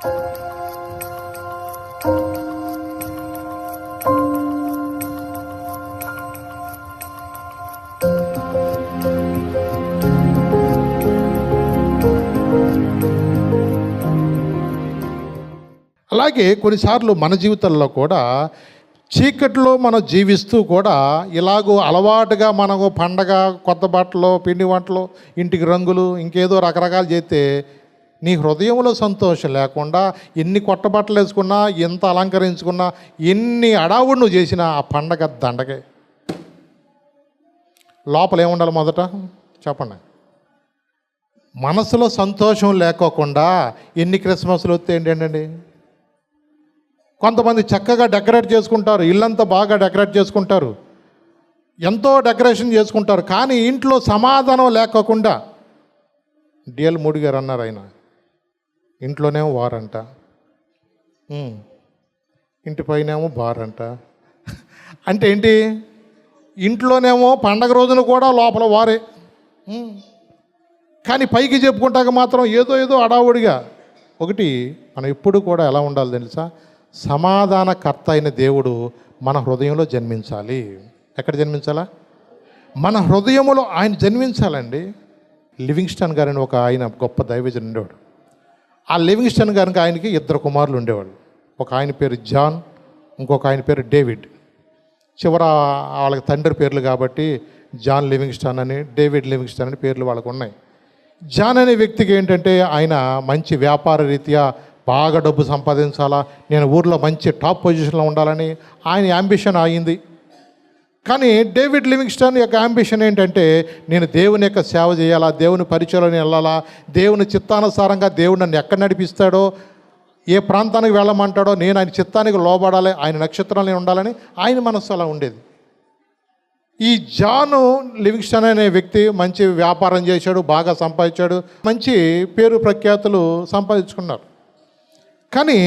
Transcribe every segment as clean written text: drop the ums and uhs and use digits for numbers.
అలాగే కొన్నిసార్లు మన జీవితాల్లో కూడా చీకట్లో మనం జీవిస్తూ కూడా ఇలాగూ అలవాటుగా మనకు పండగ, కొత్త బట్టలు, పిండి వంటలు, ఇంటికి రంగులు, ఇంకేదో రకరకాలు చేస్తే నీ హృదయంలో సంతోషం లేకుండా ఎన్ని కొత్త బట్టలు వేసుకున్నా, ఎంత అలంకరించుకున్నా, ఎన్ని అడావుడు నువ్వు చేసినా ఆ పండగ దండగే. లోపల ఏముండాలి మొదట చెప్పండి? మనసులో సంతోషం లేకోకుండా ఎన్ని క్రిస్మస్లు వస్తే ఏంటండి? కొంతమంది చక్కగా డెకరేట్ చేసుకుంటారు, ఇల్లంతా బాగా డెకరేట్ చేసుకుంటారు, ఎంతో డెకరేషన్ చేసుకుంటారు, కానీ ఇంట్లో సమాధానం లేకోకుండా డిఎల్ మూడి గారు అన్నారు, ఆయన ఇంట్లోనేమో వారంట, ఇంటి పైనేమో బారంట. అంటే ఏంటి? ఇంట్లోనేమో పండగ రోజున కూడా లోపల వారే, కానీ పైకి చెప్పుకుంటాక మాత్రం ఏదో ఏదో అడావుడిగా. ఒకటి, మనం ఎప్పుడు కూడా ఎలా ఉండాలి తెలుసా? సమాధానకర్త అయిన దేవుడు మన హృదయంలో జన్మించాలి. ఎక్కడ జన్మించాలా? మన హృదయంలో ఆయన జన్మించాలండి. లివింగ్స్టన్ గారని ఒక ఆయన గొప్ప దైవజనుడు ఉండేవాడు. ఆ లివింగ్స్టన్ గారికి ఆయనకి 2 కుమారులు ఉండేవాళ్ళు. ఒక ఆయన పేరు జాన్, ఇంకొక ఆయన పేరు డేవిడ్. చివర వాళ్ళకి తండ్రి పేర్లు కాబట్టి జాన్ లివింగ్స్టన్ అని, డేవిడ్ లివింగ్స్టన్ అని పేర్లు వాళ్ళకు ఉన్నాయి. జాన్ అనే వ్యక్తికి ఏంటంటే ఆయన మంచి వ్యాపార రీత్యా బాగా డబ్బు సంపాదించాలా, నేను ఊర్లో మంచి టాప్ పొజిషన్లో ఉండాలని ఆయన యాంబిషన్ అయింది. కానీ డేవిడ్ లివింగ్స్టన్ యొక్క యాంబిషన్ ఏంటంటే నేను దేవుని యొక్క సేవ చేయాలా, దేవుని పరిచయలోకి వెళ్ళాలా, దేవుని చిత్తానుసారంగా దేవుడు నన్ను ఎక్కడ నడిపిస్తాడో, ఏ ప్రాంతానికి వెళ్ళమంటాడో నేను ఆయన చిత్తానికి లోబడాలి, ఆయన నక్షత్రాలని ఉండాలని ఆయన మనస్సు అలా ఉండేది. ఈ జాన్ లివింగ్స్టన్ అనే వ్యక్తి మంచి వ్యాపారం చేశాడు, బాగా సంపాదించాడు, మంచి పేరు ప్రఖ్యాతులు సంపాదించుకున్నారు. కానీ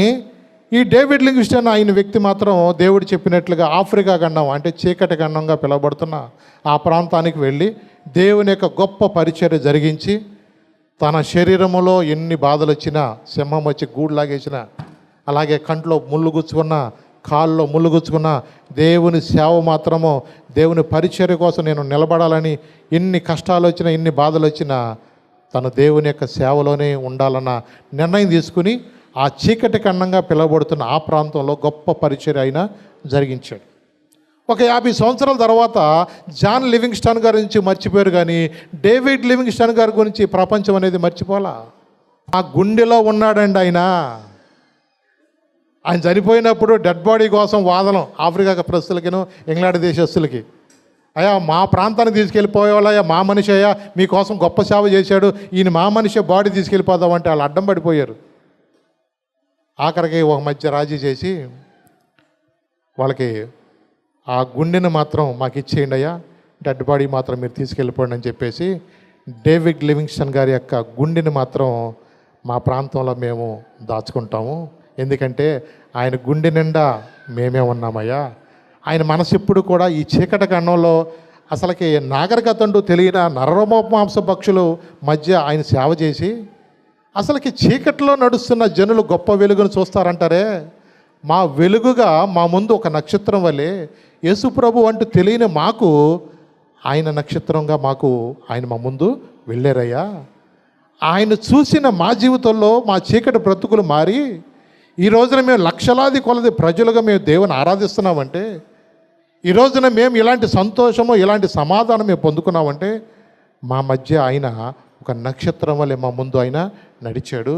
ఈ డేవిడ్ లివింగ్స్టన్ ఆయన వ్యక్తి మాత్రం దేవుడు చెప్పినట్లుగా ఆఫ్రికా ఖండం, అంటే చీకటి ఖండంగా పిలువబడుతున్న ఆ ప్రాంతానికి వెళ్ళి దేవుని యొక్క గొప్ప పరిచర్య జరిగించి, తన శరీరములో ఎన్ని బాధలు వచ్చినా, సింహం వచ్చి గూడులాగేసిన, అలాగే కంట్లో ముళ్ళు గుచ్చుకున్న, కాళ్ళలో ముళ్ళు గుచ్చుకున్న, దేవుని సేవ మాత్రము, దేవుని పరిచర్య కోసం నేను నిలబడాలని ఎన్ని కష్టాలు వచ్చినా, ఎన్ని బాధలు వచ్చినా తను దేవుని యొక్క సేవలోనే ఉండాలన్న నిర్ణయం తీసుకుని ఆ చీకటి ఖండంగా పిలువబడుతున్న ఆ ప్రాంతంలో గొప్ప పరిచర్య అయినా జరిగించాడు. ఒక 50 సంవత్సరాల తర్వాత జాన్ లివింగ్స్టన్ గారి నుంచి మర్చిపోయారు, కానీ డేవిడ్ లివింగ్స్టన్ గారి గురించి ప్రపంచం అనేది మర్చిపోలా. ఆ గుండెలో ఉన్నాడండి ఆయన. ఆయన చనిపోయినప్పుడు డెడ్ బాడీ కోసం వాదనం ఆఫ్రికా ప్రస్తులకిను ఇంగ్లాండ్ దేశస్తులకి. అయ్యా మా ప్రాంతానికి తీసుకెళ్ళిపోయేవాళ్ళయ్యా, మా మనిషి అయ్యా మీకోసం గొప్ప సేవ చేశాడు, ఈయన మా మనిషి బాడీ తీసుకెళ్ళిపోదామంటే వాళ్ళు అడ్డం పడిపోయారు. ఆఖరికి ఒక మధ్య రాజీ చేసి వాళ్ళకి ఆ గుండెని మాత్రం మాకు ఇచ్చేయండి అయ్యా, డెడ్ బాడీ మాత్రం మీరు తీసుకెళ్ళిపోండి అని చెప్పేసి డేవిడ్ లివింగ్స్టన్ గారి యొక్క గుండెని మాత్రం మా ప్రాంతంలో మేము దాచుకుంటాము, ఎందుకంటే ఆయన గుండె నిండా మేమే ఉన్నామయ్యా. ఆయన మనసు ఎప్పుడు కూడా ఈ చీకటి ఖండంలో అసలుకి నాగరికత అంటూ తెలియని నరమాంస పక్షులు మధ్య ఆయన సేవ చేసి, అసలుకి చీకట్లో నడుస్తున్న జనులు గొప్ప వెలుగును చూస్తారంటారే, మా వెలుగుగా మా ముందు ఒక నక్షత్రం వలె యేసుప్రభు అంటూ తెలియని మాకు ఆయన నక్షత్రంగా మాకు ఆయన మా ముందు వెళ్ళారయ్యా. ఆయన చూసిన మా జీవితంలో మా చీకటి బ్రతుకులు మారి ఈ రోజున మేము లక్షలాది కొలది ప్రజలుగా మేము దేవుని ఆరాధిస్తున్నామంటే, ఈ రోజున మేము ఇలాంటి సంతోషము, ఇలాంటి సమాధానం మేము పొందుకున్నామంటే మా మధ్య ఆయన ఒక నక్షత్రం వల్లే మా ముందు ఆయన నడిచాడు.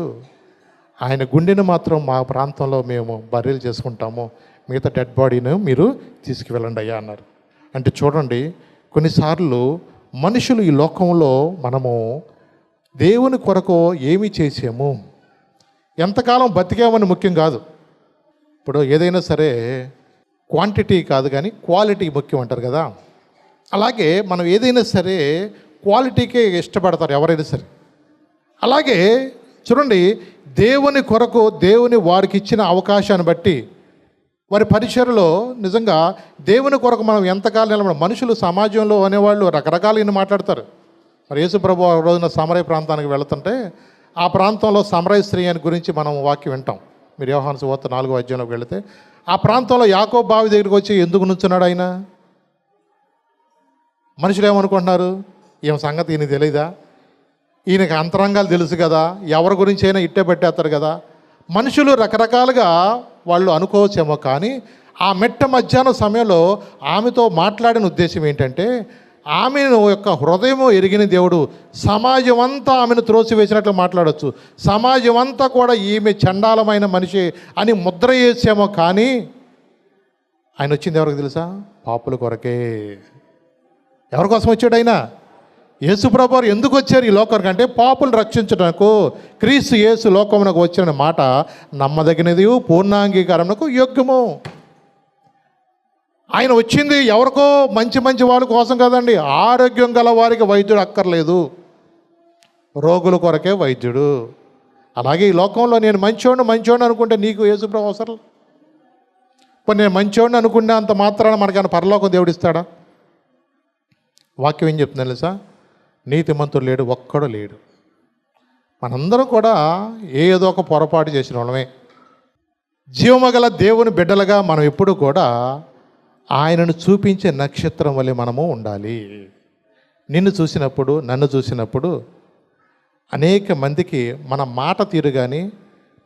ఆయన గుండెను మాత్రం మా ప్రాంతంలో మేము బర్రెలు చేసుకుంటాము, మిగతా డెడ్ బాడీని మీరు తీసుకువెళ్ళండి అయ్యా అన్నారు. అంటే చూడండి, కొన్నిసార్లు మనుషులు ఈ లోకంలో మనము దేవుని కొరకు ఏమి చేసాము, ఎంతకాలం బతికామని ముఖ్యం కాదు. ఇప్పుడు ఏదైనా సరే క్వాంటిటీ కాదు కానీ క్వాలిటీ ముఖ్యం అంటారు కదా. అలాగే మనం ఏదైనా సరే క్వాలిటీకే ఇష్టపడతారు ఎవరైనా సరే. అలాగే చూడండి, దేవుని కొరకు దేవుని వారికి ఇచ్చిన అవకాశాన్ని బట్టి వారి పరిచర్యలో నిజంగా దేవుని కొరకు మనం ఎంతకాలం నిలబడి, మనుషులు సమాజంలో అనేవాళ్ళు రకరకాలుగా మాట్లాడతారు. మరి యేసు ప్రభు రోజున సమరయ ప్రాంతానికి వెళుతుంటే ఆ ప్రాంతంలో సమరయ స్త్రీ అని గురించి మనం వాక్యం వింటాం. మీరు యోహాను సువార్త 4వ అధ్యాయంలోకి వెళితే ఆ ప్రాంతంలో యాకోబు బావి దగ్గరికి వచ్చి ఎందుకు నుంచున్నాడు ఆయన? మనుషులు ఏమనుకుంటున్నారు, ఈయన సంగతి ఈయన తెలియదా, ఈయనకి అంతరంగాలు తెలుసు కదా, ఎవరి గురించి అయినా ఇట్టే పెట్టేస్తారు కదా. మనుషులు రకరకాలుగా వాళ్ళు అనుకోవచ్చేమో, కానీ ఆ మెట్ట మధ్యాహ్నం సమయంలో ఆమెతో మాట్లాడిన ఉద్దేశం ఏంటంటే, ఆమెను యొక్క హృదయము ఎరిగిన దేవుడు సమాజం అంతా ఆమెను త్రోసివేసినట్లు మాట్లాడవచ్చు. సమాజం అంతా కూడా ఈమె చండాలమైన మనిషి అని ముద్ర వేసేమో, కానీ ఆయన వచ్చింది ఎవరికి తెలుసా? పాపుల కొరకే. ఎవరి కోసం వచ్చాడు ఆయన? యేసుప్రభు ఎందుకు వచ్చారు ఈ లోకానికి అంటే పాపులు రక్షించడానికి. క్రీస్తు యేసు లోకమునకు వచ్చిన మాట నమ్మదగినది, పూర్ణాంగీకారమునకు యోగ్యము. ఆయన వచ్చింది ఎవరికో మంచి మంచి వాళ్ళ కోసం కదండి. ఆరోగ్యం గల వారికి వైద్యుడు అక్కర్లేదు, రోగుల కొరకే వైద్యుడు. అలాగే ఈ లోకంలో నేను మంచోడిని అనుకుంటే నీకు యేసుప్రభు అవసరం. ఇప్పుడు నేను మంచోడిని అనుకునే అంత మాత్రాన మనకైనా పరలోకం దేవుడిస్తాడా? వాక్యం ఏం చెప్తుంది తెలుసా? నీతిమంతుడు లేడు, ఒక్కడు లేడు. మనందరం కూడా ఏదో ఒక పొరపాటు చేసిన వాళ్ళమే. జీవమగల దేవుని బిడ్డలుగా మనం ఎప్పుడు కూడా ఆయనను చూపించే నక్షత్రం వలె మనము ఉండాలి. నిన్ను చూసినప్పుడు, నన్ను చూసినప్పుడు అనేక మందికి మన మాట తీరు కానీ,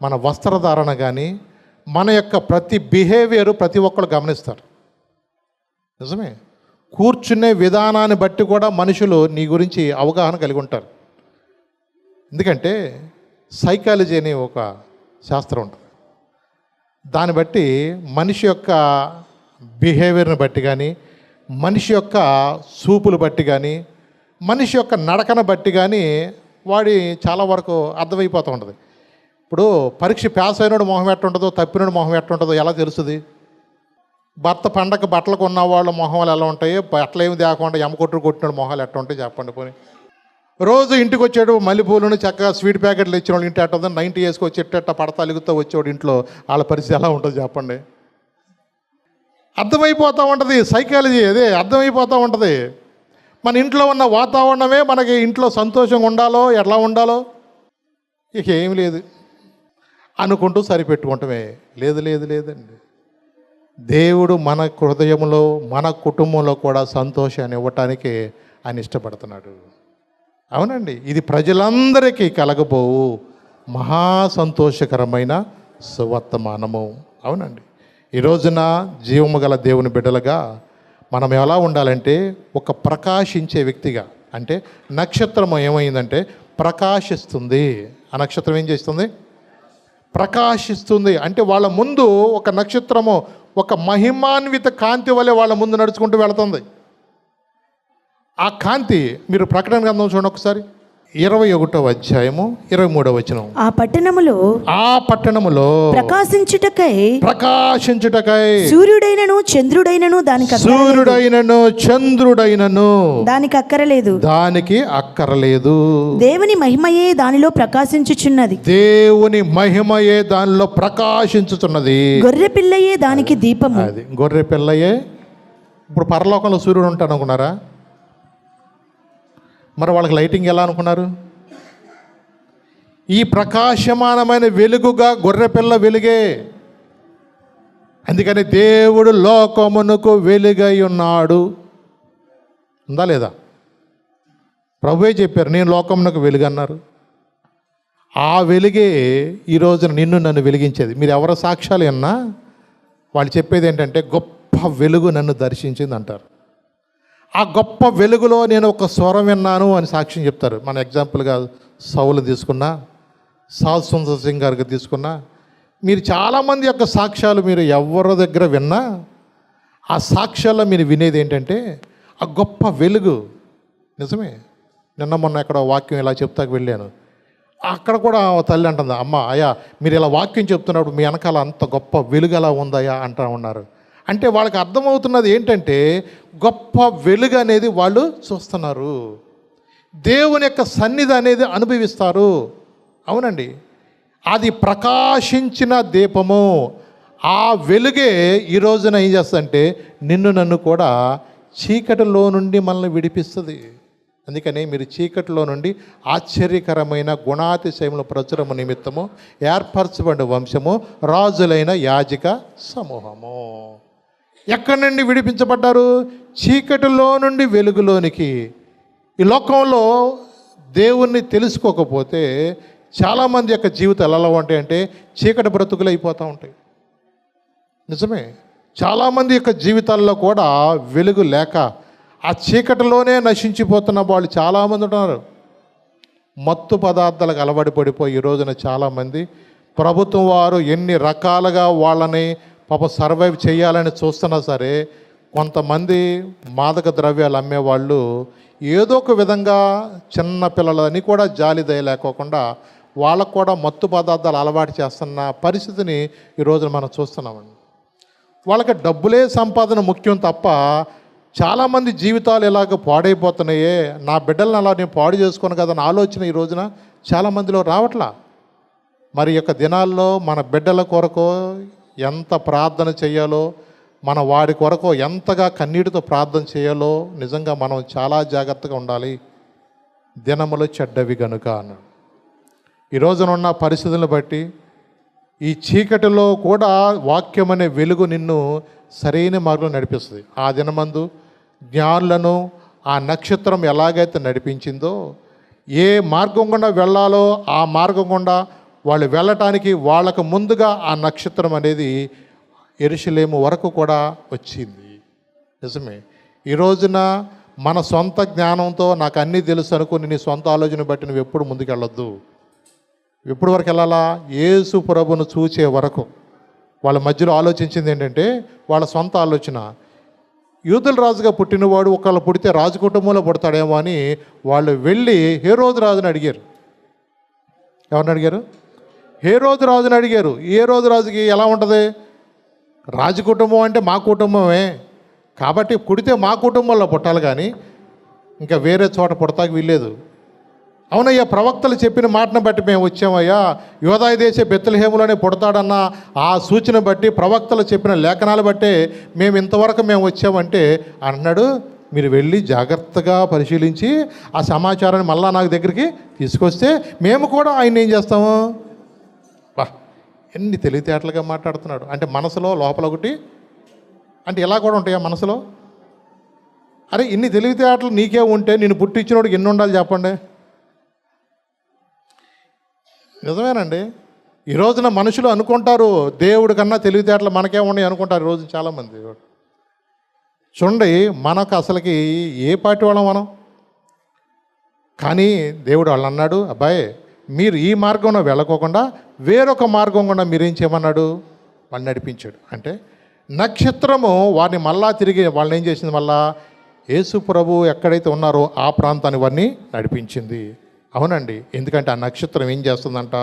మన వస్త్రధారణ కానీ, మన యొక్క ప్రతి బిహేవియర్ ప్రతి ఒక్కరు గమనిస్తారు. నిజమే. కూర్చునే విధానాన్ని బట్టి కూడా మనుషులు నీ గురించి అవగాహన కలిగి ఉంటారు. ఎందుకంటే సైకాలజీ అనే ఒక శాస్త్రం ఉంటుంది. దాన్ని బట్టి మనిషి యొక్క బిహేవియర్ని బట్టి కానీ, మనిషి యొక్క చూపులు బట్టి కానీ, మనిషి యొక్క నడకను బట్టి కానీ వాడి చాలా వరకు అర్థమైపోతూ ఉంటుంది. ఇప్పుడు పరీక్ష పాస్ అయినోడు మొహం ఎట్టుంటుందో, తప్పినోడు మొహం ఎట్టుంటుందో ఎలా తెలుస్తుంది? భర్త పండగ బట్టలు కొన్న వాళ్ళ మొహాలు ఎలా ఉంటాయి, బట్టలు ఏమి తేకుండా కొట్టినాడు మొహాలు ఎట్లా ఉంటాయి చెప్పండి. పోనీ రోజు ఇంటికి వచ్చాడు మల్లెపూలను చక్కగా స్వీట్ ప్యాకెట్లు ఇచ్చిన వాళ్ళు ఇంటి ఎట్ట 90 వేసుకొచ్చి ఎట్ట పడతా అలుగుతూ వచ్చేవాడు ఇంట్లో, వాళ్ళ పరిస్థితి ఎలా ఉంటుంది చెప్పండి. అర్థమైపోతూ ఉంటుంది. సైకాలజీ అదే అర్థమైపోతూ ఉంటుంది. మన ఇంట్లో ఉన్న వాతావరణమే మనకి ఇంట్లో సంతోషంగా ఉండాలో ఎట్లా ఉండాలో ఇక ఏమి లేదు అనుకుంటూ సరిపెట్టుకుంటామే. లేదండి. దేవుడు మన హృదయంలో, మన కుటుంబంలో కూడా సంతోషాన్ని ఇవ్వటానికి ఆయన ఇష్టపడుతున్నాడు. అవునండి, ఇది ప్రజలందరికీ కలగబోవు మహా సంతోషకరమైన సువర్తమానము. అవునండి, ఈ రోజున జీవము గల దేవుని బిడ్డలుగా మనం ఎలా ఉండాలంటే ఒక ప్రకాశించే వ్యక్తిగా. అంటే నక్షత్రం ఏమైందంటే ప్రకాశిస్తుంది. ఆ నక్షత్రం ఏం చేస్తుంది? ప్రకాశిస్తుంది. అంటే వాళ్ళ ముందు ఒక నక్షత్రము ఒక మహిమాన్విత కాంతి వలె వాళ్ళ ముందు నడుచుకుంటూ వెళుతుంది. ఆ కాంతి మీరు ప్రకటన గ్రంథం చూడండి ఒకసారి, 21వ అధ్యాయము 23వ వచనం. ఆ పట్టణములో ప్రకాశించుటకై సూర్యుడైనను చంద్రుడైనను దానికి అక్కరలేదు. దేవుని మహిమయే దానిలో ప్రకాశించుచున్నది. గొర్రె పిల్లయే దానికి దీపము. అది గొర్రె పిల్లయే. ఇప్పుడు పరలోకంలో సూర్యుడు ఉంటాడు అనుకున్నారా? మరి వాళ్ళకి లైటింగ్ ఎలా అనుకున్నారు? ఈ ప్రకాశమానమైన వెలుగుగా గొర్రెపిల్ల వెలుగే. అందుకని దేవుడు లోకమునకు వెలుగై ఉన్నాడు. ఉందా లేదా? ప్రభువే చెప్పారు, నేను లోకమునకు వెలుగు అన్నారు. ఆ వెలుగే ఈ రోజున నిన్ను నన్ను వెలిగించేది. మీరు ఎవరి సాక్ష్యాలు విన్నా వాళ్ళు చెప్పేది ఏంటంటే గొప్ప వెలుగు నన్ను దర్శించింది అంటారు. ఆ గొప్ప వెలుగులో నేను ఒక స్వరం విన్నాను అని సాక్ష్యం చెప్తారు. మన ఎగ్జాంపుల్గా సౌలు తీసుకున్నా, సాధు సుందర్ సింగ్ గారికి తీసుకున్నా, మీరు చాలామంది యొక్క సాక్ష్యాలు మీరు ఎవరి దగ్గర విన్నా ఆ సాక్ష్యాల్లో మీరు వినేది ఏంటంటే ఆ గొప్ప వెలుగు. నిజమే. నిన్న మొన్న ఎక్కడ వాక్యం ఇలా చెప్తాకు వెళ్ళాను. అక్కడ కూడా తల్లి అంటుంది, అమ్మ అయ్యా మీరు ఇలా వాక్యం చెప్తున్నప్పుడు మీ వెనకాల అంత గొప్ప వెలుగు ఎలా ఉందయ్యా అంటూ ఉన్నారు. అంటే వాళ్ళకి అర్థమవుతున్నది ఏంటంటే గొప్ప వెలుగు అనేది వాళ్ళు చూస్తున్నారు, దేవుని యొక్క సన్నిధి అనేది అనుభవిస్తారు. అవునండి, అది ప్రకాశించిన దీపము. ఆ వెలుగే ఈ రోజున ఏం చేస్తుందంటే నిన్ను నన్ను కూడా చీకటిలో నుండి మనల్ని విడిపిస్తుంది. అందుకని మీరు చీకటిలో నుండి ఆశ్చర్యకరమైన గుణాతిశయముల ప్రచురము నిమిత్తము ఏర్పరచబడిన వంశము, రాజులైన యాజక సమూహము. ఎక్కడి నుండి విడిపించబడ్డారు? చీకటిలో నుండి వెలుగులోనికి. ఈ లోకంలో దేవుణ్ణి తెలుసుకోకపోతే చాలామంది యొక్క జీవితాలు ఎలా ఉంటాయంటే చీకటి బ్రతుకులు అయిపోతూ ఉంటాయి. నిజమే, చాలామంది యొక్క జీవితాల్లో కూడా వెలుగు లేక ఆ చీకటిలోనే నశించిపోతున్న వాళ్ళు చాలామంది ఉన్నారు. మత్తు పదార్థాలకు అలవాటు పడిపోయి ఈ రోజున చాలామంది ప్రభుత్వం వారు ఎన్ని రకాలుగా వాళ్ళని సర్వైవ్ చేయాలని చూస్తున్నా సరే కొంతమంది మాదక ద్రవ్యాలు అమ్మేవాళ్ళు ఏదో ఒక విధంగా చిన్న పిల్లలని కూడా జాలి దయలేకోకుండా వాళ్ళకు కూడా మత్తు పదార్థాలు అలవాటు చేస్తున్న పరిస్థితిని ఈ రోజున మనం చూస్తున్నామండి. వాళ్ళకి డబ్బులే సంపాదన ముఖ్యం తప్ప చాలామంది జీవితాలు ఇలాగ పాడైపోతున్నాయే, నా బిడ్డలను అలా నేను పాడు చేసుకోను కదా అని ఆలోచన ఈ రోజున చాలామందిలో రావట్లా. మరి యొక్క దినాల్లో మన బిడ్డల కొరకు ఎంత ప్రార్థన చేయాలో, మన వాడి కొరకు ఎంతగా కన్నీటితో ప్రార్థన చేయాలో నిజంగా మనం చాలా జాగ్రత్తగా ఉండాలి. దినములు చెడ్డవి గనుక అన్నాడు. ఈ రోజున ఉన్న పరిస్థితులను బట్టి ఈ చీకటిలో కూడా వాక్యం అనే వెలుగు నిన్ను సరైన మార్గంలో నడిపిస్తుంది. ఆ దినమందు జ్ఞానులను ఆ నక్షత్రం ఎలాగైతే నడిపించిందో, ఏ మార్గం గుండా వెళ్ళాలో ఆ మార్గం గుండా వాళ్ళు వెళ్ళటానికి వాళ్ళకు ముందుగా ఆ నక్షత్రం అనేది యెరూషలేము వరకు కూడా వచ్చింది. నిజమే, ఈ రోజున మన సొంత జ్ఞానంతో నాకు అన్నీ తెలుసు అనుకుని నీ సొంత ఆలోచన బట్టి నువ్వు ఎప్పుడు ముందుకు వెళ్ళొద్దు. ఎప్పుడు వరకు వెళ్ళాలా? యేసు ప్రభువును చూచే వరకు. వాళ్ళ మధ్యలో ఆలోచించింది ఏంటంటే వాళ్ళ సొంత ఆలోచన. యూదుల రాజుగా పుట్టినవాడు ఒకళ్ళు పుడితే రాజు కుటుంబంలో పుడతాడేమో అని వాళ్ళు వెళ్ళి హేరోదు రాజుని అడిగారు. ఎవరిని అడిగారు? హేరోదు రాజుని అడిగారు. హేరోదు రాజుకి ఎలా ఉంటుంది? రాజు కుటుంబం అంటే మా కుటుంబమే కాబట్టి పుడితే మా కుటుంబంలో పుట్టాలి కానీ ఇంకా వేరే చోట పుడతాకి వీల్లేదు. అవునయ్యా, ప్రవక్తలు చెప్పిన మాటను బట్టి మేము వచ్చామయ్యా, యోదాయ దేశ బెత్లెహేములోనే పుడతాడన్న ఆ సూచన బట్టి ప్రవక్తలు చెప్పిన లేఖనాలు బట్టే మేము ఇంతవరకు వచ్చామంటే అన్నాడు. మీరు వెళ్ళి జాగ్రత్తగా పరిశీలించి ఆ సమాచారాన్ని మళ్ళా నాకు దగ్గరికి తీసుకొస్తే మేము కూడా ఆయన ఏం చేస్తాము. ఎన్ని తెలివితేటలుగా మాట్లాడుతున్నాడు అంటే మనసులో లోపల ఒకటి అంటే ఇలా కూడా ఉంటాయా మనసులో? అరే ఇన్ని తెలివితేటలు నీకే ఉంటే నేను పుట్టించినోడికి ఎన్ని ఉండాలి చెప్పండి. నిజమేనండి. ఈ రోజున మనుషులు అనుకుంటారు దేవుడి కన్నా తెలివితేటలు మనకే ఉన్నాయి అనుకుంటారు ఈ రోజు చాలామంది. చూడండి, మనకు అసలుకి ఏ పార్టీ వాళ్ళం మనం? కానీ దేవుడు వాళ్ళు అన్నాడు, అబ్బాయి మీరు ఈ మార్గంలో వెళ్ళకోకుండా వేరొక మార్గం కూడా మీరేం చేయమన్నాడు? వాళ్ళు నడిపించాడు. అంటే నక్షత్రము వారిని మళ్ళా తిరిగి వాళ్ళని ఏం చేసింది? మళ్ళా యేసు ప్రభు ఎక్కడైతే ఉన్నారో ఆ ప్రాంతాన్ని వారిని నడిపించింది. అవునండి, ఎందుకంటే ఆ నక్షత్రం ఏం చేస్తుందంట?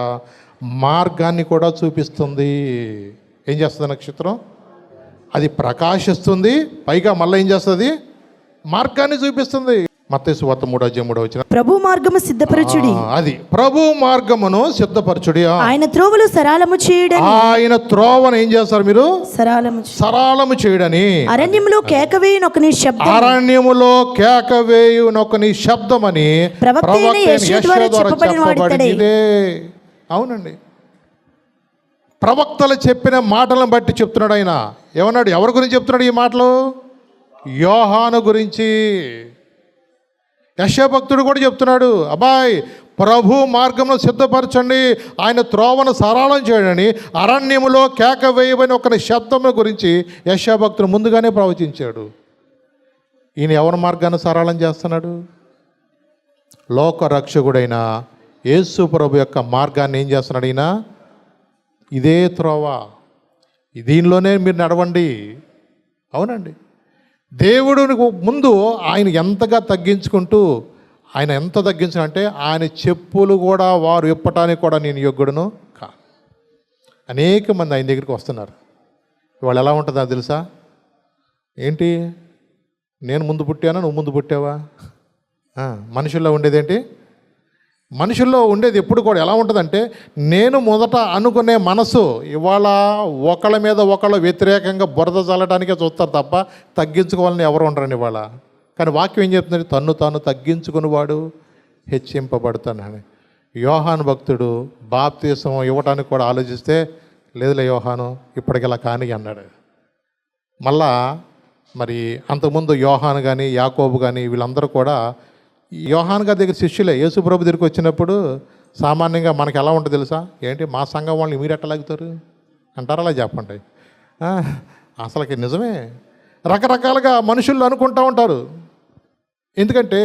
మార్గాన్ని కూడా చూపిస్తుంది. ఏం చేస్తుంది నక్షత్రం? అది ప్రకాశిస్తుంది, పైగా మళ్ళీ ఏం చేస్తుంది? మార్గాన్ని చూపిస్తుంది. మత్తయి సువార్త 3:3 ప్రభు మార్గము సిద్ధపరచుడి. అది ప్రభు మార్గమును సిద్ధపరచుడి. ఆయన త్రోవలు సరళము చేయడని. ఆయన త్రోవను ఏం చేస్తారు మీరు? సరళము చేయడని. అరణ్యములో కేకవేయునొకని శబ్దం. అరణ్యములో కేకవేయునొకని శబ్దమని ప్రవక్త యెషయా ద్వారా చెప్పబడినదే. అవునండి, ప్రవక్తలు చెప్పిన మాటలను బట్టి చెప్తున్నాడు ఆయన. ఏమన్నాడు? ఎవరి గురించి చెప్తున్నాడు ఈ మాటలు? యోహాను గురించి. యెషయా భక్తుడు కూడా చెప్తున్నాడు, అబ్బాయి ప్రభు మార్గంలో సిద్ధపరచండి, ఆయన త్రోవను సరళం చేయడని, అరణ్యములో కేక వేయబడిన ఒక శబ్దం గురించి యెషయా భక్తుడు ముందుగానే ప్రవచించాడు. ఈయన ఎవరి మార్గాన్ని సరళం చేస్తున్నాడు? లోక రక్షకుడైన యేసు ప్రభు యొక్క మార్గాన్ని ఏం చేస్తున్నాడు ఈయన? ఇదే త్రోవ, దీనిలోనే మీరు నడవండి. అవునండి, దేవుడు ముందు ఆయన ఎంతగా తగ్గించుకుంటూ, ఆయన ఎంత తగ్గించాలంటే ఆయన చెప్పులు కూడా వారు ఇప్పటానికి కూడా నేను యోగ్యుడును కా. అనేక మంది ఆయన దగ్గరికి వస్తున్నారు. వాళ్ళు ఎలా ఉంటుందో తెలుసా? ఏంటి, నేను ముందు పుట్టానా, నువ్వు ముందు పుట్టావా? మనుషుల్లో ఉండేదేంటి? మనుషుల్లో ఉండేది ఎప్పుడు కూడా ఎలా ఉంటుందంటే, నేను మొదట అనుకునే మనసు ఇవాళ ఒకళ్ళ మీద ఒకళ్ళు వ్యతిరేకంగా బురద చల్లడానికే చూస్తారు తప్ప తగ్గించుకోవాలని ఎవరు ఉండరండి ఇవాళ. కానీ వాక్యం ఏం చెప్తుంది? తన్ను తాను తగ్గించుకునేవాడు హెచ్చింపబడతానని. యోహాను భక్తుడు బాప్తీసం ఇవ్వడానికి కూడా ఆలోచిస్తే, లేదులే యోహాను ఇప్పటికిలా కానీ అన్నాడు. మళ్ళా మరి అంతకుముందు యోహాను కానీ యాకోబు కానీ వీళ్ళందరూ కూడా యోహాను గారి దగ్గర శిష్యులే. యేసు ప్రభు దగ్గరికి వచ్చినప్పుడు సామాన్యంగా మనకి ఎలా ఉంటుంది తెలుసా? ఏంటి మా సంఘం వాళ్ళని మీరు ఎట్లా లాగుతారు అంటారు. అలా చెప్పండి. అసలుకి నిజమే. రకరకాలుగా మనుషులు అనుకుంటూ ఉంటారు. ఎందుకంటే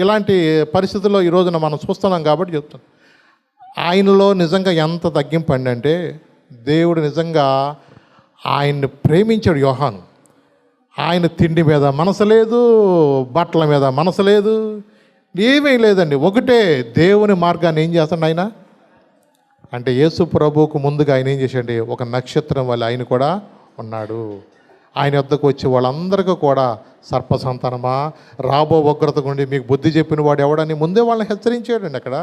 ఇలాంటి పరిస్థితుల్లో ఈ రోజున మనం చూస్తున్నాం కాబట్టి చెప్తాను. ఆయనలో నిజంగా ఎంత తగ్గింపు అండి అంటే, దేవుడు నిజంగా ఆయన్ని ప్రేమించాడు యోహాను. ఆయన తిండి మీద మనసు లేదు, బట్టల మీద మనసు లేదు, ఏమీ లేదండి. ఒకటే దేవుని మార్గాన్ని ఏం చేస్తాడు ఆయన అంటే, యేసు ప్రభువుకు ముందుగా ఆయన ఏం చేశాడు? ఒక నక్షత్రం వల్ల ఆయన కూడా ఉన్నాడు. ఆయన వద్దకు వచ్చి వాళ్ళందరికీ కూడా సర్ప సంతానమా, రాబో ఉగ్రత గుండి మీకు బుద్ధి చెప్పిన వాడు ఎవడని ముందే వాళ్ళని హెచ్చరించాడండి. అక్కడ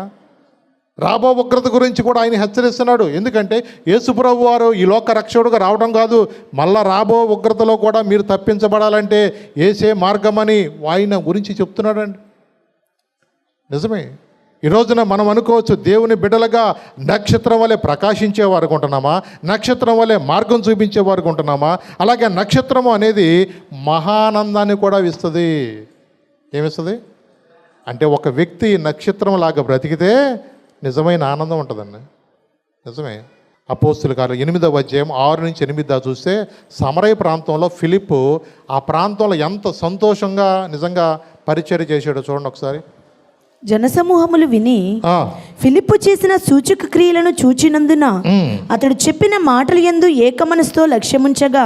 రాబో ఉగ్రత గురించి కూడా ఆయన హెచ్చరిస్తున్నాడు. ఎందుకంటే యేసుప్రభు వారు ఈ లోక రక్షకుడుగా రావడం కాదు, మళ్ళా రాబో ఉగ్రతలో కూడా మీరు తప్పించబడాలంటే ఏసే మార్గమని ఆయన గురించి చెప్తున్నాడండి. నిజమే. ఈ రోజున మనం అనుకోవచ్చు, దేవుని బిడ్డలుగా నక్షత్రం వలె ప్రకాశించేవారు ఉంటున్నామా, నక్షత్రం వలె మార్గం చూపించేవారు ఉంటున్నామా? అలాగే నక్షత్రము అనేది మహానందాన్ని కూడా ఇస్తుంది. ఏమిస్తుంది అంటే, ఒక వ్యక్తి నక్షత్రం లాగా బ్రతికితే నిజమైన ఆనందం ఉంటుందండి. నిజమే. అపోస్తుల కార్యాలు 8వ అధ్యాయం 6 నుంచి 8 చూస్తే, సమరయ ప్రాంతంలో ఫిలిప్పు ఆ ప్రాంతంలో ఎంత సంతోషంగా నిజంగా పరిచర్య చేశాడో చూడండి ఒకసారి. జనసమూహములు విని ఫిలిప్పు చేసిన సూచక క్రియలను చూచినందున అతడు చెప్పిన మాటలు యందు ఏకమనసుతో లక్ష్యముంచగా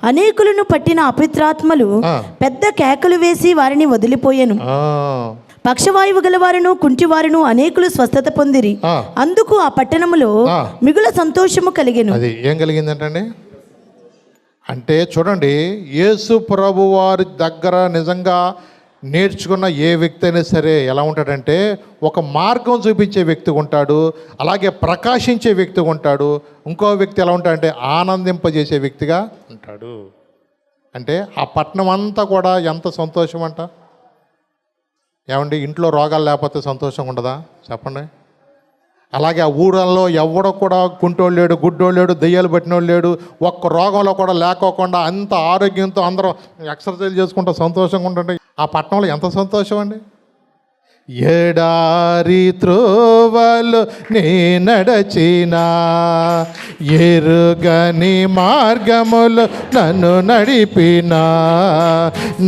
అనేకులను పట్టిన అపవిత్రాత్మలు పెద్ద కేకలు వేసి వారిని వదిలిపోయెను. పక్షవాయువు గలవారును కుంటివారును అనేకులు స్వస్థత పొందిరి. అందుకు ఆ పట్టణములో మిగుల సంతోషము కలిగెను. అది ఏం కలిగిందంటే, అంటే చూడండి, యేసు ప్రభు వారి దగ్గర నిజంగా నేర్చుకున్న ఏ వ్యక్తి అయినా సరే ఎలా ఉంటాడంటే, ఒక మార్గం చూపించే వ్యక్తి ఉంటాడు, అలాగే ప్రకాశించే వ్యక్తి ఉంటాడు. ఇంకో వ్యక్తి ఎలా ఉంటాడంటే ఆనందింపజేసే వ్యక్తిగా ఉంటాడు. అంటే ఆ పట్టణం అంతా కూడా ఎంత సంతోషం అంట. ఏమండి, ఇంట్లో రోగాలు లేకపోతే సంతోషంగా ఉండదా చెప్పండి? అలాగే ఆ ఊళ్ళల్లో ఎవడో కూడా కుంటోళ్ళు లేడు, గుడ్డోళ్ళు లేడు, దెయ్యాలు పట్టినోళ్ళు లేడు, ఒక్క రోగంలో కూడా లేకోకుండా అంత ఆరోగ్యంతో అందరం ఎక్సర్సైజ్ చేసుకుంటూ సంతోషంగా ఉంటుంటే ఆ పట్టణంలో ఎంత సంతోషం అండి. ఎడారి త్రోవలు నే నడచినా, ఎరుగని మార్గములు నన్ను నడిపినా,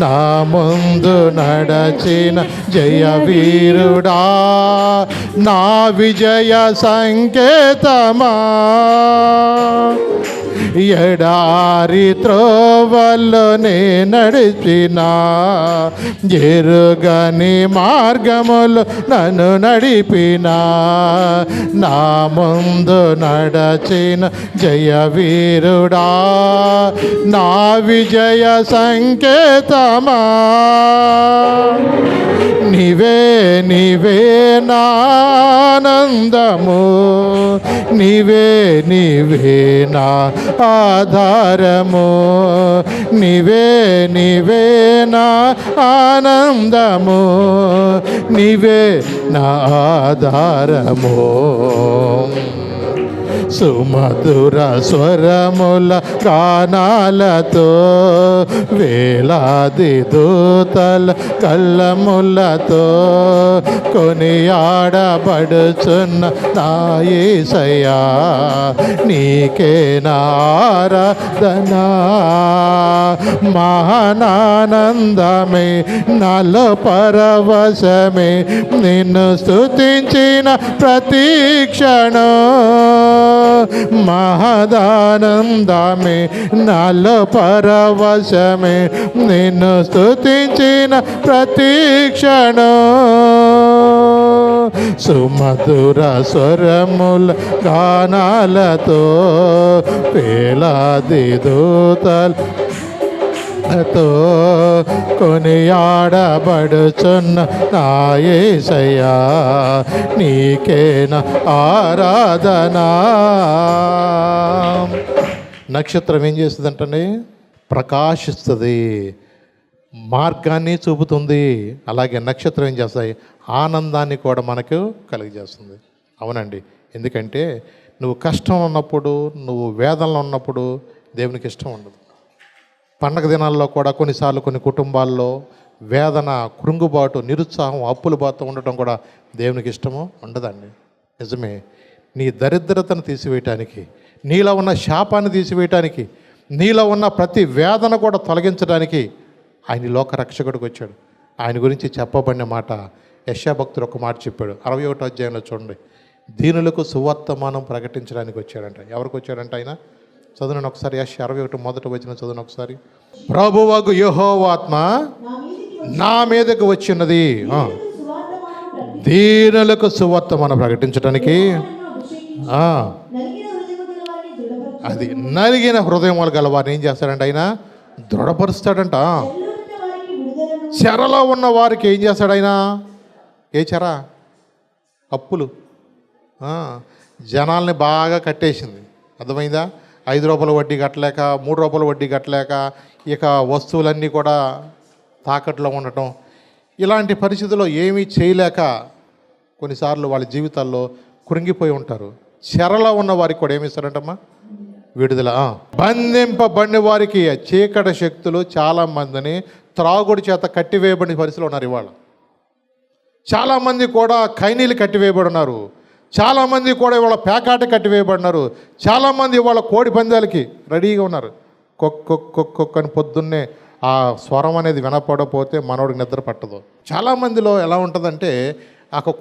నా ముందు నడచిన జయ వీరుడా, నా విజయ సంకేతమా. ఎడారి త్రోవల్లో నే నడిచినా, ఎరుగని మార్గములు నన్ను నడిపినా, నా ముందు నడచిన జయ వీరుడా, నా విజయ సంకేతమా. నీవే నీవే నానందము, నీవే నీవే నా ఆధారము, నీవే నీవే నా ఆనందము, నీవే నా ఆధారము. సుమధుర స్వరముల గానాలతో, వేలాది దూతల కళ్ళములతో కొనియాడబడుచున్న నా యేసయ్యా, నీకే నా ఆరాధన. మహానానందమే నాలో పరవశమే, నిన్ను స్తుతించిన ప్రతి క్షణం. మహదానందమే నాలో పరవశమే, నిన్ను స్తుతించిన ప్రతి క్షణం. సుమధుర స్వరముల గానాలతో, వేలాది దూతలతో కొనియాడబడుచున్న నా యేసయ్యా, నీకే నా ఆరాధన. నక్షత్రం ఏం చేస్తుందంటే ప్రకాశిస్తుంది. మార్గాన్ని చూపుతుంది. అలాగే నక్షత్రం ఏం చేస్తాయి? ఆనందాన్ని కూడా మనకు కలిగజేస్తుంది. అవునండి. ఎందుకంటే నువ్వు కష్టం ఉన్నప్పుడు, నువ్వు వేదనలో ఉన్నప్పుడు దేవునికి ఇష్టం ఉండదు. పండగ దినాల్లో కూడా కొన్నిసార్లు కొన్ని కుటుంబాల్లో వేదన, కృంగుబాటు, నిరుత్సాహం, అప్పుల బాధతో ఉండటం కూడా దేవునికి ఇష్టము ఉండదండి. నిజమే. నీ దరిద్రతను తీసివేయటానికి, నీలో ఉన్న శాపాన్ని తీసివేయటానికి, నీలో ఉన్న ప్రతి వేదన కూడా తొలగించడానికి ఆయన లోక రక్షకుడికి వచ్చాడు. ఆయన గురించి చెప్పబడిన మాట యెషయా భక్తుడు ఒక మాట చెప్పాడు. 61వ అధ్యాయంలో చూడండి. దీనులకు సువర్తమానం ప్రకటించడానికి వచ్చాడంట. ఎవరికి వచ్చాడంట ఆయన? చదువును ఒకసారి. యెషయా 61 మొదటి వచనం చదువును ఒకసారి. ప్రభువగు యెహోవా ఆత్మ నా మీదకు వచ్చినది, దీనులకు సువర్తమానం ప్రకటించడానికి. అది నలిగిన హృదయములు గల వారిని ఏం చేస్తాడంట? ఆయన దృఢపరుస్తాడంట. చెరలో ఉన్న వారికి ఏం చేస్తాడు ఆయన? ఏ చెర? అప్పులు. జనాల్ని బాగా కట్టేసింది. అర్థమైందా? 5 రూపాయల వడ్డీ కట్టలేక, 3 రూపాయల వడ్డీ కట్టలేక, ఇక వస్తువులన్నీ కూడా తాకట్లో ఉండటం, ఇలాంటి పరిస్థితుల్లో ఏమీ చేయలేక కొన్నిసార్లు వాళ్ళ జీవితాల్లో కృంగిపోయి ఉంటారు. చెరలో ఉన్న వారికి కూడా ఏమి ఇస్తారంటమ్మా? విడుదల. బంధింపబడిన వారికి చీకటి శక్తులు చాలామందిని త్రాగుడి చేత కట్టివేయబడిన పరిస్థితిలో ఉన్నారు. ఇవాళ చాలామంది కూడా ఖైనీలు కట్టివేయబడి ఉన్నారు. చాలామంది కూడా ఇవాళ పేకాట కట్టివేయబడినారు. చాలామంది ఇవాళ కోడి పందాలకి రెడీగా ఉన్నారు. కొక్కొక్కొక్కొక్క అని పొద్దున్నే ఆ స్వరం అనేది వినపడపోతే మనోడికి నిద్ర పట్టదు. చాలామందిలో ఎలా ఉంటుందంటే,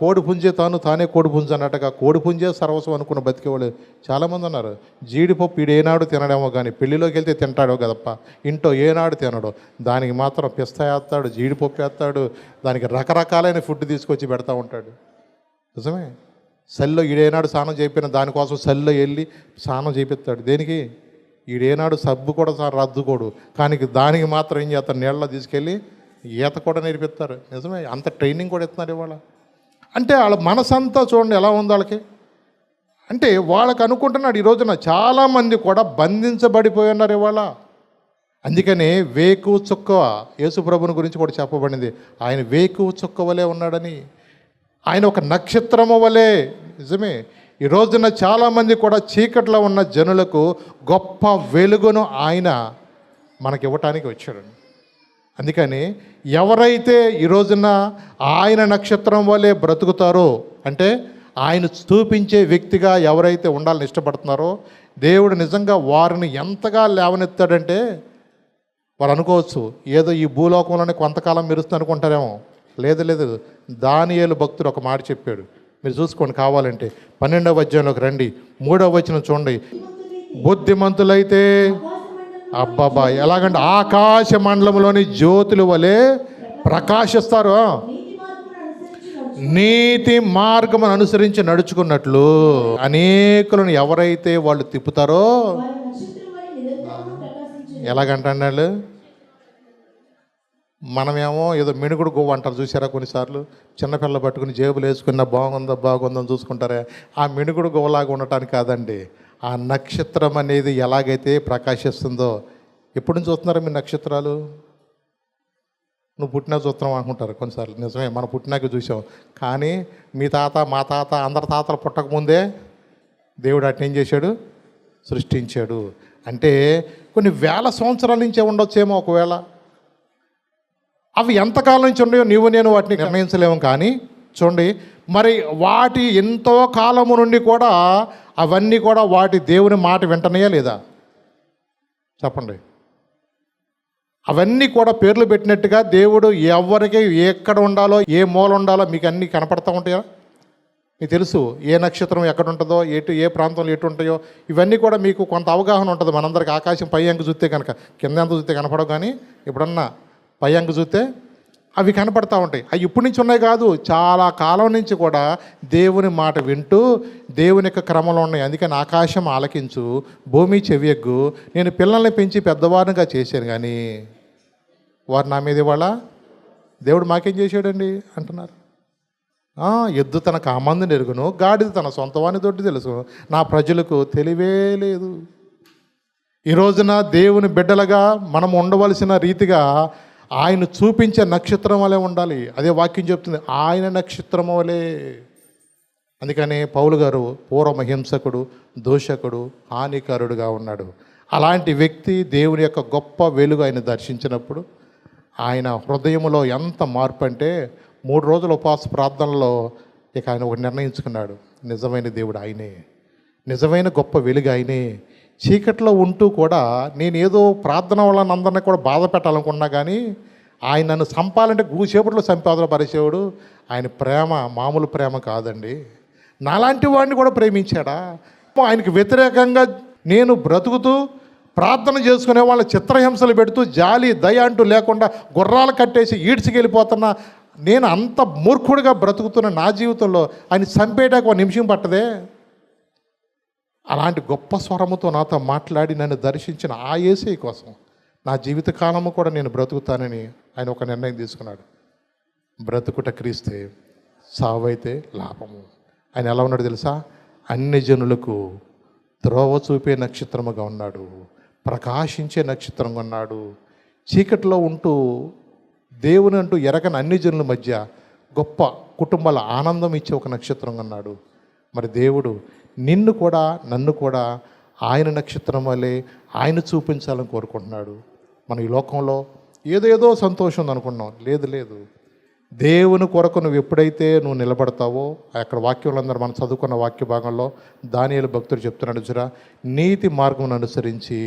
కోడి పుంజే తానే కోడి పుంజు అన్నట్టుగా కోడి పుంజే సర్వస్వం అనుకున్న బతికేవాళ్ళు చాలామంది ఉన్నారు. జీడిపప్పు ఈడేనాడు తినడేమో కానీ పెళ్ళిలోకి వెళ్తే తింటాడో కదప్ప, ఇంట్లో ఏనాడు తినడు. దానికి మాత్రం పిస్తా వేస్తాడు, జీడిపప్పు వేస్తాడు, దానికి రకరకాలైన ఫుడ్ తీసుకొచ్చి పెడతా ఉంటాడు. నిజమే. సల్లో ఈడేనాడు స్నానం చేయిపోయిన దానికోసం సల్లో వెళ్ళి స్నానం చేపిస్తాడు. దేనికి? ఈడేనాడు సబ్బు కూడా రద్దుకోడు, కానీ దానికి మాత్రం ఏం చేస్తారు? నీళ్ళలో తీసుకెళ్ళి ఈత కూడా నేర్పిస్తారు. నిజమే. అంత ట్రైనింగ్ కూడా ఇస్తున్నారు ఇవాళ. అంటే వాళ్ళ మనసంతా చూడండి ఎలా ఉంది వాళ్ళకి. అంటే వాళ్ళకి అనుకుంటున్నాడు ఈ రోజున చాలామంది కూడా బంధించబడిపోయి ఉన్నారు ఇవాళ. అందుకనే వేకు చుక్క, యేసుప్రభుని గురించి కూడా చెప్పబడింది. ఆయన వేకు చుక్క వలె ఉన్నాడని, ఆయన ఒక నక్షత్రము వలె. నిజమే. ఈ రోజున చాలామంది కూడా చీకట్లో ఉన్న జనులకు గొప్ప వెలుగును ఆయన మనకి ఇవ్వటానికి వచ్చాడండి. అందుకని ఎవరైతే ఈ రోజున ఆయన నక్షత్రం వలె బ్రతుకుతారో, అంటే ఆయన చూపించే వ్యక్తిగా ఎవరైతే ఉండాలని ఇష్టపడుతున్నారో, దేవుడు నిజంగా వారిని ఎంతగా లేవనెత్తాడంటే వారు అనుకోవచ్చు ఏదో ఈ భూలోకంలోనే కొంతకాలం మెరుస్తుంది అనుకుంటారేమో. లేదు. దానియేలు భక్తుడు ఒక మాట చెప్పాడు. మీరు చూసుకోండి కావాలంటే. 12వ అధ్యాయంలోకి రండి. 3వ వచనం చూడండి. బుద్ధిమంతులైతే అబ్బాబా ఎలాగంటే ఆకాశ మండలంలోని జ్యోతుల వలె ప్రకాశిస్తారు. నీతి మార్గమును అనుసరించి నడుచుకున్నట్లు అనేకులను ఎవరైతే వాళ్ళు తిప్పుతారో, ఎలాగంటాడు? మనమేమో ఏదో మినుగుడు గోవు అంటారు చూసారా? కొన్నిసార్లు చిన్నపిల్ల పట్టుకుని జేబులు వేసుకున్న బాగుందని చూసుకుంటారే. ఆ మినుగుడు గోవులాగా ఉండటానికి కాదండి. ఆ నక్షత్రం అనేది ఎలాగైతే ప్రకాశిస్తుందో. ఎప్పుడు నుంచి చూస్తున్నారా మీ నక్షత్రాలు? నువ్వు పుట్టినా చూస్తున్నావు అనుకుంటారు కొన్నిసార్లు. నిజమే, మనం పుట్టినాక చూసాం. కానీ మీ తాత, మా తాత, అందరి తాతలు పుట్టకముందే దేవుడు అట్నేం చేశాడు? సృష్టించాడు. అంటే కొన్ని వేల సంవత్సరాల నుంచే ఉండొచ్చేమో ఒకవేళ. అవి ఎంతకాలం నుంచి ఉన్నాయో నీవు నేను వాటిని నిర్ణయించలేము. కానీ చూడండి, మరి వాటి ఎంతో కాలము నుండి కూడా అవన్నీ కూడా వాటి దేవుని మాట వింటనేయా లేదా? చెప్పండి. అవన్నీ కూడా పేర్లు పెట్టినట్టుగా దేవుడు ఎవరికి ఎక్కడ ఉండాలో, ఏ మూల ఉండాలో మీకు అన్నీ కనపడతా ఉంటాయా? మీకు తెలుసు ఏ నక్షత్రం ఎక్కడ ఉంటుందో, ఏ ప్రాంతంలో ఎటు ఉంటాయో. ఇవన్నీ కూడా మీకు కొంత అవగాహన ఉంటుంది. మనందరికి ఆకాశం పై అంగు చూస్తే కనుక కింద అంత చూస్తే కనపడవు, కానీ ఎప్పుడన్నా పై అంగు చూస్తే అవి కనపడతా ఉంటాయి. అవి ఇప్పటి నుంచి ఉన్నాయి కాదు, చాలా కాలం నుంచి కూడా దేవుని మాట వింటూ దేవుని యొక్క క్రమంలో ఉన్నాయి. అందుకని ఆకాశం ఆలకించు, భూమి చెవియగ్గు, నేను పిల్లల్ని పెంచి పెద్దవారిగా చేశాను, కానీ వారు నా మీద ఇవాళ దేవుడు మాకేం చేశాడండి అంటున్నారు. ఎద్దు తన కామందుని ఎరుగును, గాడిద తన సొంతవాని దొడ్డి తెలుసు, నా ప్రజలకు తెలివే లేదు. ఈ రోజున దేవుని బిడ్డలుగా మనం ఉండవలసిన రీతిగా ఆయన చూపించే నక్షత్రం వలె ఉండాలి. అదే వాక్యం చెప్తుంది, ఆయన నక్షత్రం వలె. అందుకని పౌలు గారు పూర్వ హింసకుడు, దూషకుడు, హానికారుడుగా ఉన్నాడు. అలాంటి వ్యక్తి దేవుని యొక్క గొప్ప వెలుగు ఆయన దర్శించినప్పుడు ఆయన హృదయంలో ఎంత మార్పు అంటే 3 రోజుల ఉపవాస ప్రార్థనలో ఇక ఆయన ఒకటి నిర్ణయించుకున్నాడు, నిజమైన దేవుడు ఆయనే, నిజమైన గొప్ప వెలుగు ఆయనే. చీకట్లో ఉంటూ కూడా నేను ఏదో ప్రార్థన వల్ల అందరినీ కూడా బాధ పెట్టాలనుకున్నా కానీ ఆయన నన్ను చంపాలంటే గూసేపట్లో సంపాదన పరిచేవాడు. ఆయన ప్రేమ మామూలు ప్రేమ కాదండి. నాలాంటి వాడిని కూడా ప్రేమించాడా? ఆయనకు వ్యతిరేకంగా నేను బ్రతుకుతూ ప్రార్థన చేసుకునే వాళ్ళ చిత్రహింసలు పెడుతూ జాలి దయ అంటూ లేకుండా గుర్రాలు కట్టేసి ఈడ్చికెళ్ళిపోతున్నా నేను అంత మూర్ఖుడిగా బ్రతుకుతున్న నా జీవితంలో ఆయన చంపేయడానికి 1 నిమిషం పట్టదే. అలాంటి గొప్ప స్వరముతో నాతో మాట్లాడి నన్ను దర్శించిన ఆ యేసయ్య కోసం నా జీవితకాలము కూడా నేను బ్రతుకుతానని ఆయన ఒక నిర్ణయం తీసుకున్నాడు. బ్రతుకుట క్రీస్తే, సావైతే లాభము. ఆయన ఎలా ఉన్నాడు తెలుసా? అన్ని జనులకు త్రోవ చూపే నక్షత్రముగా ఉన్నాడు, ప్రకాశించే నక్షత్రంగా ఉన్నాడు. చీకట్లో ఉంటూ దేవుని అంటూ ఎరగని అన్ని జనుల మధ్య గొప్ప కుటుంబాల ఆనందం ఇచ్చే ఒక నక్షత్రంగా ఉన్నాడు. మరి దేవుడు నిన్ను కూడా నన్ను కూడా ఆయన నక్షత్రం వల్లే ఆయన చూపించాలని కోరుకుంటున్నాడు. మనం ఈ లోకంలో ఏదేదో సంతోషం ఉందనుకున్నాం. లేదు, దేవుని కొరకు నువ్వు ఎప్పుడైతే నువ్వు నిలబడతావో, అక్కడ వాక్యంలో అందరూ మనం చదువుకున్న వాక్య భాగంలో దానియేలు భక్తుడు చెప్తున్నాడు చూరా, నీతి మార్గం అనుసరించి.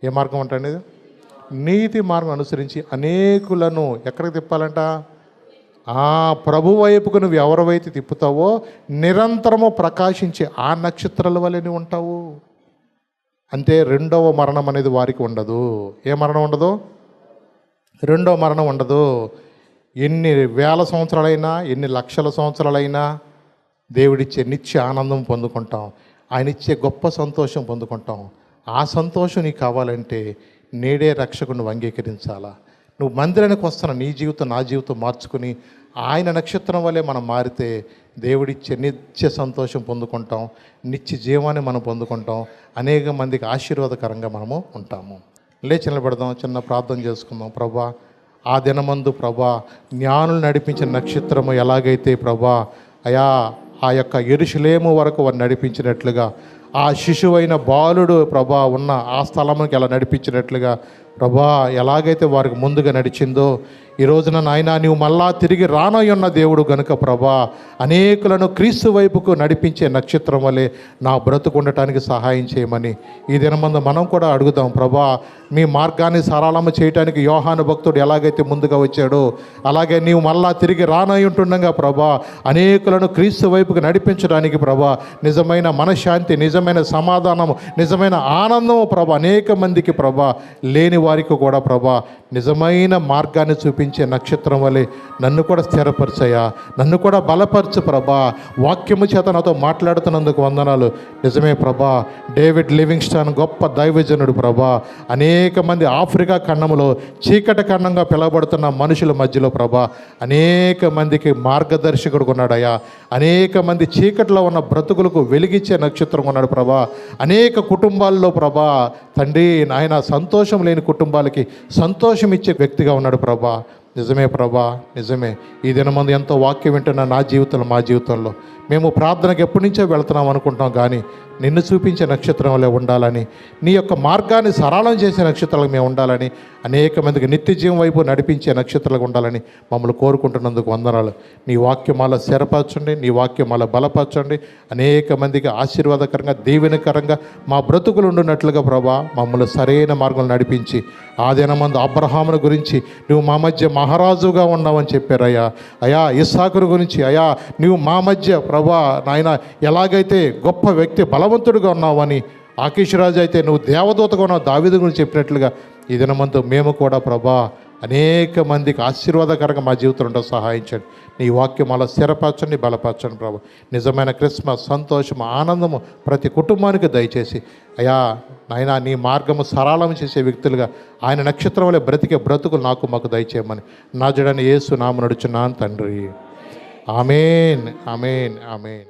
ఏ మార్గం అంటే? నీతి మార్గం అనుసరించి అనేకులను ఎక్కడికి తిప్పాలంట? ప్రభు వైపుకు నువ్వు ఎవరివైతే తిప్పుతావో నిరంతరము ప్రకాశించే ఆ నక్షత్రాల వలె నువ్వు ఉంటావు. అంటే రెండవ మరణం అనేది వారికి ఉండదు. ఏ మరణం ఉండదు? రెండవ మరణం ఉండదు. ఎన్ని వేల సంవత్సరాలైనా, ఎన్ని లక్షల సంవత్సరాలైనా దేవుడిచ్చే నిత్య ఆనందం పొందుకుంటాం. ఆయన ఇచ్చే గొప్ప సంతోషం పొందుకుంటాం. ఆ సంతోషం నీకు కావాలంటే నేడే రక్షకుని అంగీకరించాలా. నువ్వు మందిరానికి వస్తున్న నీ జీవితం నా జీవితం మార్చుకుని ఆయన నక్షత్రం వల్లే మనం మారితే దేవుడిచ్చే నిత్య సంతోషం పొందుకుంటాం, నిత్య జీవాన్ని మనం పొందుకుంటాం, అనేక మందికి ఆశీర్వాదకరంగా మనము ఉంటాము. లేచి నిలబడదాం, చిన్న ప్రార్థన చేసుకుందాం. ప్రభా, ఆ దినమందు ప్రభా జ్ఞానులు నడిపించిన నక్షత్రము ఎలాగైతే ప్రభా అయా ఆ యొక్క యెరూషలేము వరకు వారు నడిపించినట్లుగా, ఆ శిశువైన బాలుడు ప్రభా ఉన్న ఆ స్థలమునికి ఎలా నడిపించినట్లుగా ప్రభా ఎలాగైతే వారికి ముందుగా నడిచిందో ఈ రోజున నాయనా నీవు మళ్ళా తిరిగి రానయ్యున్న దేవుడు గనుక ప్రభా అనేకులను క్రీస్తు వైపుకు నడిపించే నక్షత్రం వలె నా బ్రతుకు ఉండటానికి సహాయం చేయమని ఈ దినమందు మనం కూడా అడుగుదాం. ప్రభా మీ మార్గాన్ని సరళము చేయటానికి యోహాను భక్తుడు ఎలాగైతే ముందుగా వచ్చాడో అలాగే నీవు మళ్ళా తిరిగి రానయ్యుంటుండగా ప్రభా అనేకులను క్రీస్తు వైపుకు నడిపించడానికి ప్రభా నిజమైన మనశ్శాంతి, నిజమైన సమాధానము, నిజమైన ఆనందము ప్రభా అనేక మందికి ప్రభా లేని వారికి కూడా ప్రభా నిజమైన మార్గాన్ని చూపించే నక్షత్రం వలె నన్ను కూడా స్థిరపరచయ్యా, నన్ను కూడా బలపరచు ప్రభా. వాక్యము చేత నాతో మాట్లాడుతున్నందుకు వందనాలు. నిజమే ప్రభా, డేవిడ్ లివింగ్స్టన్ గొప్ప దైవజనుడు ప్రభా. అనేక మంది ఆఫ్రికా ఖండంలో చీకటి ఖండంగా పిలువబడుతున్న మనుషుల మధ్యలో ప్రభా అనేక మందికి మార్గదర్శకుడు ఉన్నాడయ్యా. అనేక మంది చీకటిలో ఉన్న బ్రతుకులకు వెలిగించే నక్షత్రం ఉన్నాడు ప్రభా. అనేక కుటుంబాల్లో ప్రభా తండ్రి నాయన సంతోషం లేని కుటుంబాలకి సంతోషం ఇచ్చే వ్యక్తిగా ఉన్నాడు ప్రభా. నిజమే ప్రభా, నిజమే. ఈ దినమందు ఎంతో వాక్యం వింటున్న నా జీవితంలో, మా జీవితంలో మేము ప్రార్థనకు ఎప్పటి నుంచో వెళ్తున్నాం అనుకుంటాం, కానీ నిన్ను చూపించే నక్షత్రం వల్లే ఉండాలని, నీ యొక్క మార్గాన్ని సరళం చేసే నక్షత్రాలకు మేము ఉండాలని, అనేక మందికి నిత్య జీవం వైపు నడిపించే నక్షత్రాలకు ఉండాలని మమ్మల్ని కోరుకుంటున్నందుకు వందనాలు. నీ వాక్యం అలా స్థిరపరచండి, నీ వాక్యం అలా బలపరచండి. అనేక మందికి ఆశీర్వాదకరంగా, దీవెనకరంగా మా బ్రతుకులు ఉండున్నట్లుగా ప్రభా మమ్మల్ని సరైన మార్గంలో నడిపించి, ఆ దినమందు అబ్రహామును గురించి నువ్వు మా మధ్య మహారాజుగా ఉన్నావని చెప్పారయ్యా. అయా ఇస్సాకును గురించి అయా నువ్వు మా మధ్య ప్రభా నాయన ఎలాగైతే గొప్ప వ్యక్తి బలవంతుడిగా ఉన్నావని, ఆకీషరాజు అయితే నువ్వు దేవదూతగా ఉన్నావు దావీదు గురించి చెప్పినట్లుగా ఈ దినమందు మేము కూడా ప్రభా అనేక మందికి ఆశీర్వాదకరంగా మా జీవితంలో ఉండడం సహాయించండి. నీ వాక్యం అలా స్థిరపరచండి, బలపరచండి ప్రభు. నిజమైన క్రిస్మస్ సంతోషం, ఆనందము ప్రతి కుటుంబానికి దయచేసి అయా నాయనా నీ మార్గము సరళం చేసే వ్యక్తులుగా ఆయన నక్షత్రం వలె బ్రతికే బ్రతుకులు నాకు మాకు దయచేయమని నా జడని యేసు నామమున నడుచున్నాను తండ్రి. ఆమేన్, ఆమేన్, ఆమేన్.